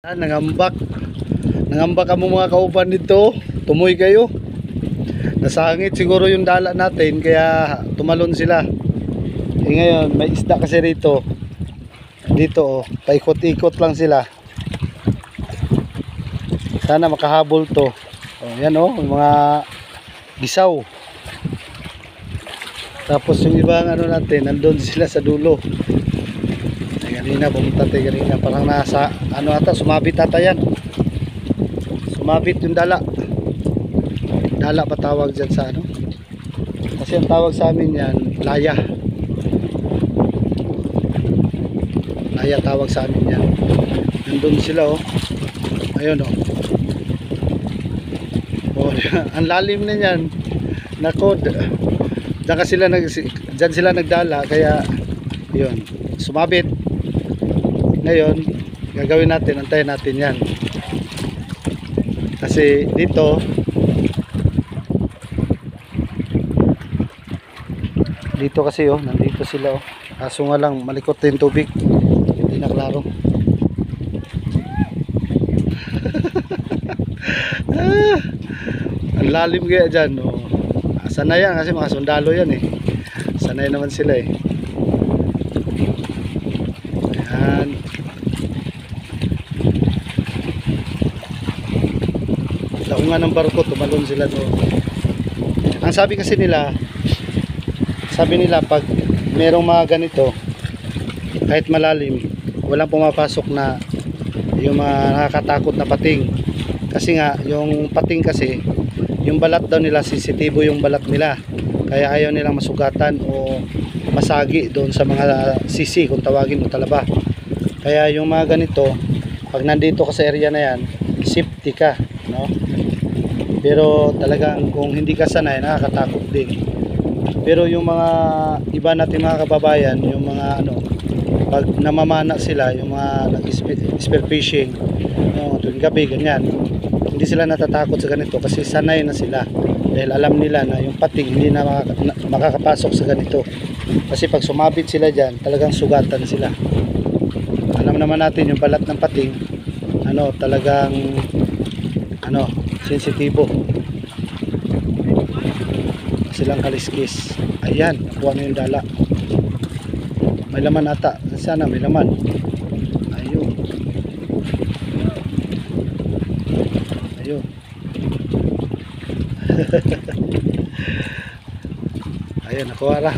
Nangambak ang mga kauban dito. Tumoy kayo. Nasangit siguro yung dala natin kaya tumalon sila. Ngayon may isda kasi rito. Dito paikot-ikot lang sila. Sana makahabol to. Yan mga gisaw. Tapos yung ibang natin nandun sila sa dulo. Kanina pumunta tayo kanina, parang nasa ata, sumabit ata yan. Sumabit yung dala ba tawag dyan sa kasi ang tawag sa amin yan laya tawag sa amin yan. Nandun sila ayun ang lalim na yan, nako, dyan sila nagdala kaya yun, sumabit. Ngayon gagawin natin, antayin natin yan kasi dito kasi nandito sila kaso nga lang malikot yung tubig, hindi na klaro. Ang lalim kaya dyan sanay yan kasi mga sundalo yan sanay naman sila ayan. Laungan ng barko, tumalon sila doon. Ang sabi nila pag merong mga ganito kahit malalim walang pumapasok na yung mga nakakatakot na pating kasi nga yung pating kasi yung balat daw nila sensitibo yung balat nila kaya ayaw nilang masugatan o masagi doon sa mga sisi kung tawagin mo talaba. Kaya yung mga ganito pag nandito ka sa area na yan safety ka pero talagang kung hindi ka sanay nakakatakot din. Pero yung mga iba natin mga kababayan, yung mga pag namamana sila, yung mga nag-spear fishing tuwing gabi ganyan, hindi sila natatakot sa ganito kasi sanay na sila dahil alam nila na yung pating hindi na makakapasok sa ganito kasi pag sumabit sila dyan talagang sugatan sila. Alam naman natin yung balat ng pating talagang sensitibo, silang kaliskis. Ayan, nakuha na yung dala, may laman ata, sana may laman. Ayun ayun nakuha na.